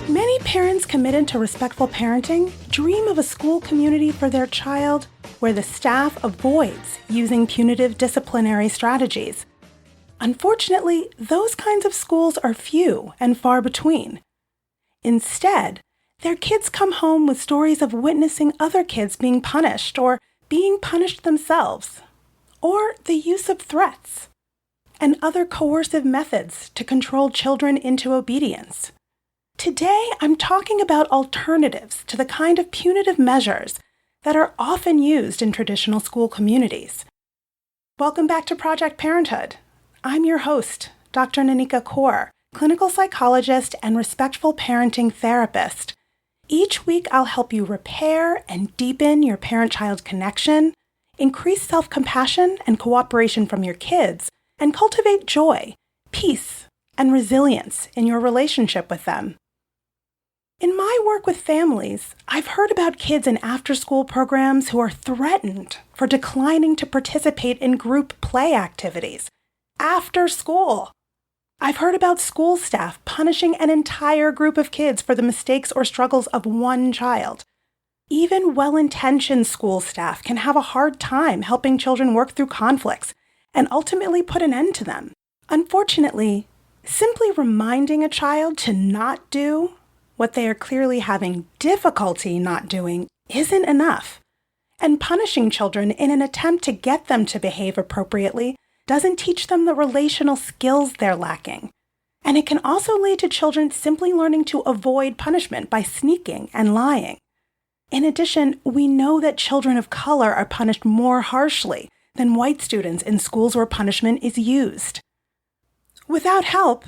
Many parents committed to respectful parenting dream of a school community for their child where the staff avoids using punitive disciplinary strategies. Unfortunately, those kinds of schools are few and far between. Instead, their kids come home with stories of witnessing other kids being punished or being punished themselves, or the use of threats and other coercive methods to control children into obedience. Today, I'm talking about alternatives to the kind of punitive measures that are often used in traditional school communities. Welcome back to Project Parenthood. I'm your host, Dr. Nanika Coor, clinical psychologist and respectful parenting therapist. Each week, I'll help you repair and deepen your parent-child connection, increase self-compassion and cooperation from your kids, and cultivate joy, peace, and resilience in your relationship with them. In my work with families, I've heard about kids in after-school programs who are threatened for declining to participate in group play activities after school. I've heard about school staff punishing an entire group of kids for the mistakes or struggles of one child. Even well-intentioned school staff can have a hard time helping children work through conflicts and ultimately put an end to them. Unfortunately, simply reminding a child to not do what they are clearly having difficulty not doing isn't enough. And punishing children in an attempt to get them to behave appropriately doesn't teach them the relational skills they're lacking. And it can also lead to children simply learning to avoid punishment by sneaking and lying. In addition, we know that children of color are punished more harshly than white students in schools where punishment is used. Without help,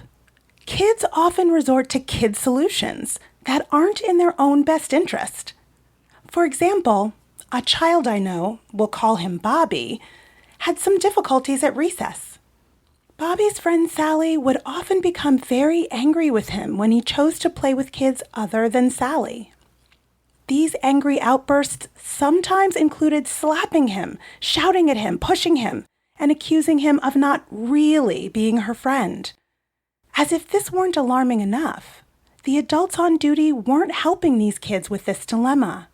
kids often resort to kid solutions that aren't in their own best interest. For example, a child I know, we'll call him Bobby, had some difficulties at recess. Bobby's friend Sally would often become very angry with him when he chose to play with kids other than Sally. These angry outbursts sometimes included slapping him, shouting at him, pushing him, and accusing him of not really being her friend. As if this weren't alarming enough, the adults on duty weren't helping these kids with this dilemma.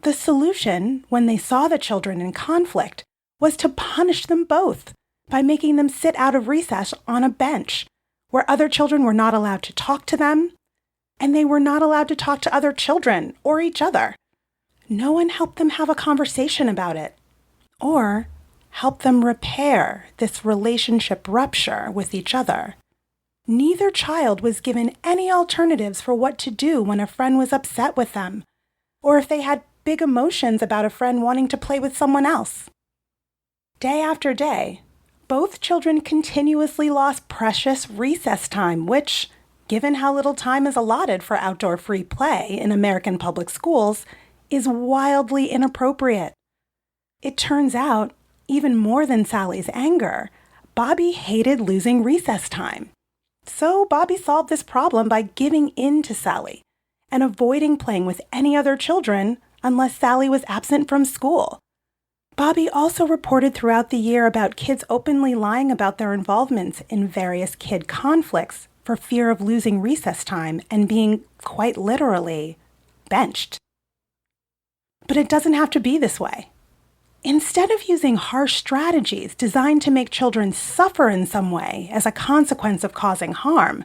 The solution, when they saw the children in conflict, was to punish them both by making them sit out of recess on a bench where other children were not allowed to talk to them, and they were not allowed to talk to other children or each other. No one helped them have a conversation about it, or help them repair this relationship rupture with each other. Neither child was given any alternatives for what to do when a friend was upset with them, or if they had big emotions about a friend wanting to play with someone else. Day after day, both children continuously lost precious recess time, which, given how little time is allotted for outdoor free play in American public schools, is wildly inappropriate. It turns out, even more than Sally's anger, Bobby hated losing recess time. So Bobby solved this problem by giving in to Sally and avoiding playing with any other children unless Sally was absent from school. Bobby also reported throughout the year about kids openly lying about their involvements in various kid conflicts for fear of losing recess time and being, quite literally, benched. But it doesn't have to be this way. Instead of using harsh strategies designed to make children suffer in some way as a consequence of causing harm,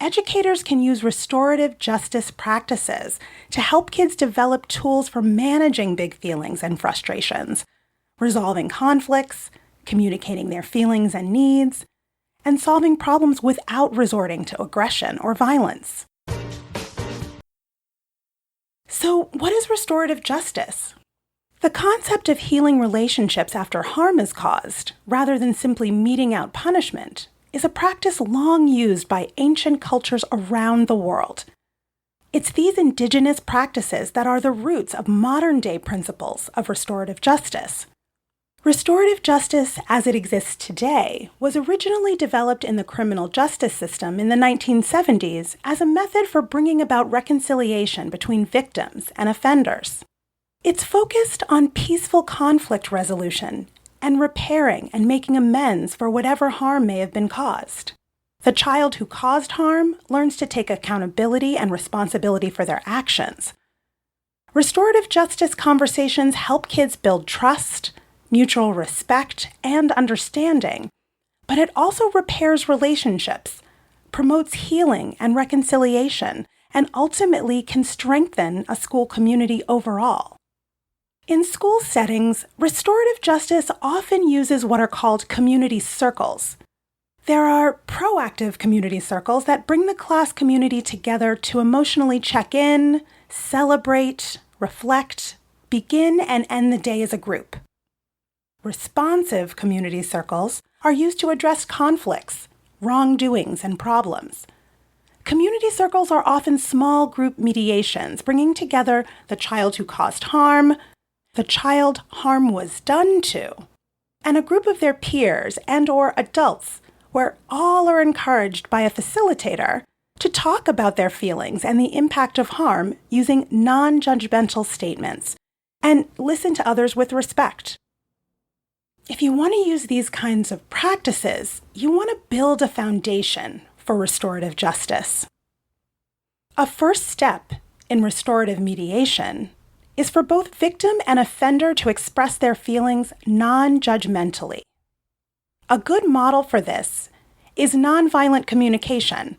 educators can use restorative justice practices to help kids develop tools for managing big feelings and frustrations, resolving conflicts, communicating their feelings and needs, and solving problems without resorting to aggression or violence. So, what is restorative justice? The concept of healing relationships after harm is caused, rather than simply meting out punishment, is a practice long used by ancient cultures around the world. It's these indigenous practices that are the roots of modern-day principles of restorative justice. Restorative justice, as it exists today, was originally developed in the criminal justice system in the 1970s as a method for bringing about reconciliation between victims and offenders. It's focused on peaceful conflict resolution and repairing and making amends for whatever harm may have been caused. The child who caused harm learns to take accountability and responsibility for their actions. Restorative justice conversations help kids build trust, mutual respect, and understanding, but it also repairs relationships, promotes healing and reconciliation, and ultimately can strengthen a school community overall. In school settings, restorative justice often uses what are called community circles. There are proactive community circles that bring the class community together to emotionally check in, celebrate, reflect, begin and end the day as a group. Responsive community circles are used to address conflicts, wrongdoings, and problems. Community circles are often small group mediations, bringing together the child who caused harm, the child harm was done to, and a group of their peers and/or adults, where all are encouraged by a facilitator to talk about their feelings and the impact of harm using non-judgmental statements, and listen to others with respect. If you want to use these kinds of practices, you want to build a foundation for restorative justice. A first step in restorative mediation is for both victim and offender to express their feelings non-judgmentally. A good model for this is nonviolent communication.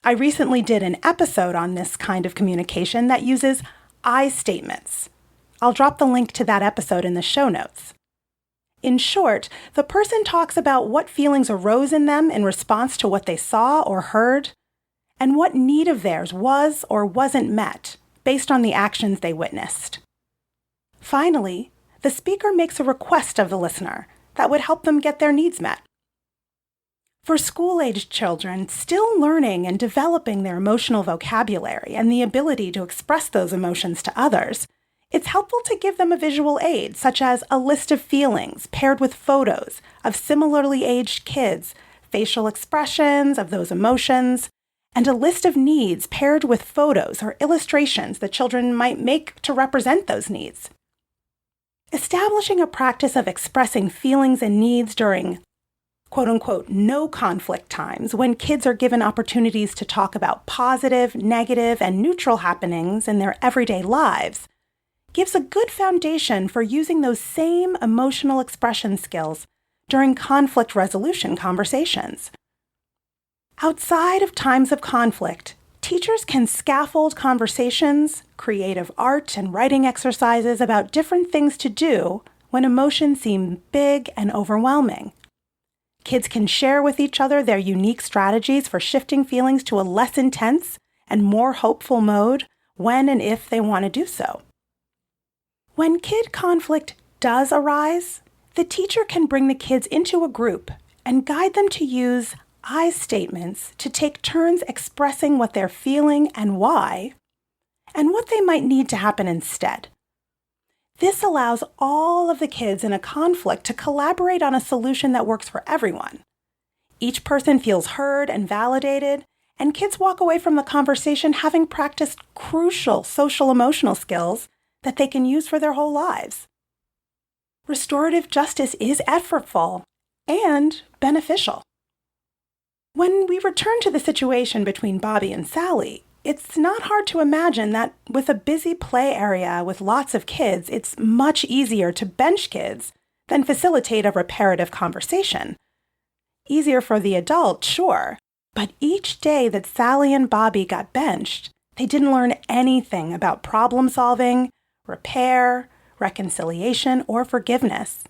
I recently did an episode on this kind of communication that uses I statements. I'll drop the link to that episode in the show notes. In short, the person talks about what feelings arose in them in response to what they saw or heard, and what need of theirs was or wasn't met based on the actions they witnessed. Finally, the speaker makes a request of the listener that would help them get their needs met. For school-aged children still learning and developing their emotional vocabulary and the ability to express those emotions to others, it's helpful to give them a visual aid, such as a list of feelings paired with photos of similarly aged kids, facial expressions of those emotions, and a list of needs paired with photos or illustrations the children might make to represent those needs. Establishing a practice of expressing feelings and needs during quote-unquote no conflict times, when kids are given opportunities to talk about positive, negative, and neutral happenings in their everyday lives, gives a good foundation for using those same emotional expression skills during conflict resolution conversations. Outside of times of conflict, teachers can scaffold conversations, creative art and writing exercises about different things to do when emotions seem big and overwhelming. Kids can share with each other their unique strategies for shifting feelings to a less intense and more hopeful mode when and if they want to do so. When kid conflict does arise, the teacher can bring the kids into a group and guide them to use I statements to take turns expressing what they're feeling and why, and what they might need to happen instead. This allows all of the kids in a conflict to collaborate on a solution that works for everyone. Each person feels heard and validated, and kids walk away from the conversation having practiced crucial social-emotional skills that they can use for their whole lives. Restorative justice is effortful and beneficial. When we return to the situation between Bobby and Sally, it's not hard to imagine that with a busy play area with lots of kids, it's much easier to bench kids than facilitate a reparative conversation. Easier for the adult, sure, but each day that Sally and Bobby got benched, they didn't learn anything about problem solving, repair, reconciliation, or forgiveness.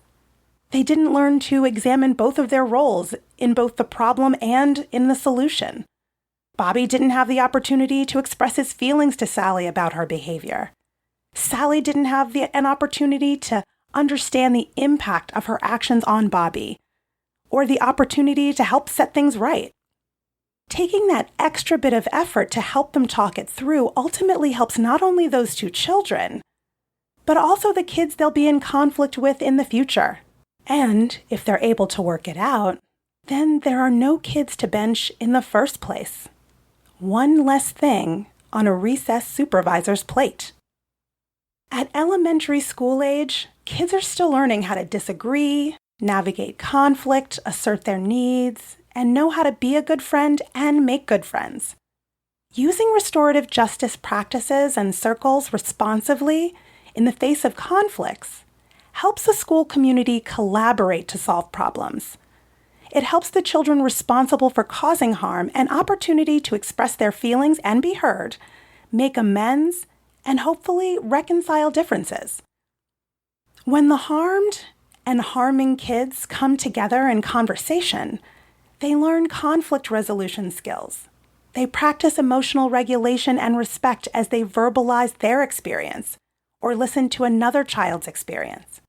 They didn't learn to examine both of their roles in both the problem and in the solution. Bobby didn't have the opportunity to express his feelings to Sally about her behavior. Sally didn't have an opportunity to understand the impact of her actions on Bobby, or the opportunity to help set things right. Taking that extra bit of effort to help them talk it through ultimately helps not only those two children, but also the kids they'll be in conflict with in the future. And if they're able to work it out, then there are no kids to bench in the first place. One less thing on a recess supervisor's plate. At elementary school age, kids are still learning how to disagree, navigate conflict, assert their needs, and know how to be a good friend and make good friends. Using restorative justice practices and circles responsively in the face of conflicts helps the school community collaborate to solve problems. It helps the children responsible for causing harm an opportunity to express their feelings and be heard, make amends, and hopefully reconcile differences. When the harmed and harming kids come together in conversation, they learn conflict resolution skills. They practice emotional regulation and respect as they verbalize their experience or listen to another child's experience.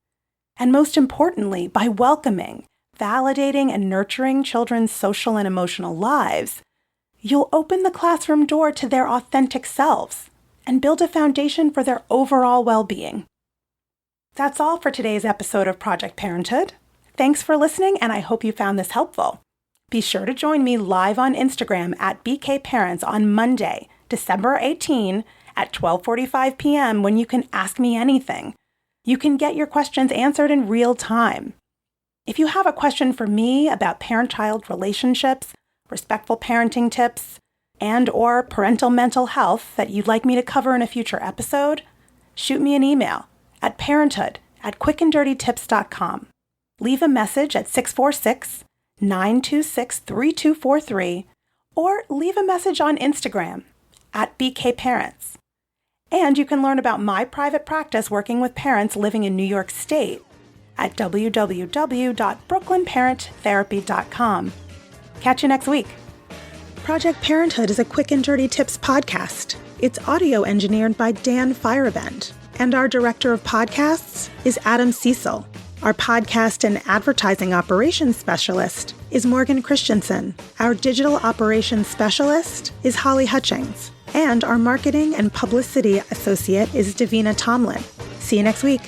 And most importantly, by welcoming, validating, and nurturing children's social and emotional lives, you'll open the classroom door to their authentic selves and build a foundation for their overall well-being. That's all for today's episode of Project Parenthood. Thanks for listening, and I hope you found this helpful. Be sure to join me live on Instagram at BKParents on Monday, December 18 at 12:45 p.m. when you can ask me anything. You can get your questions answered in real time. If you have a question for me about parent-child relationships, respectful parenting tips, and/or parental mental health that you'd like me to cover in a future episode, shoot me an email at parenthood@quickanddirtytips.com. Leave a message at 646-926-3243, or leave a message on Instagram at BKParents. And you can learn about my private practice working with parents living in New York State at www.brooklynparenttherapy.com. Catch you next week. Project Parenthood is a Quick and Dirty Tips podcast. It's audio engineered by Dan Firebend, and our director of podcasts is Adam Cecil. Our podcast and advertising operations specialist is Morgan Christensen. Our digital operations specialist is Holly Hutchings. And our marketing and publicity associate is Davina Tomlin. See you next week.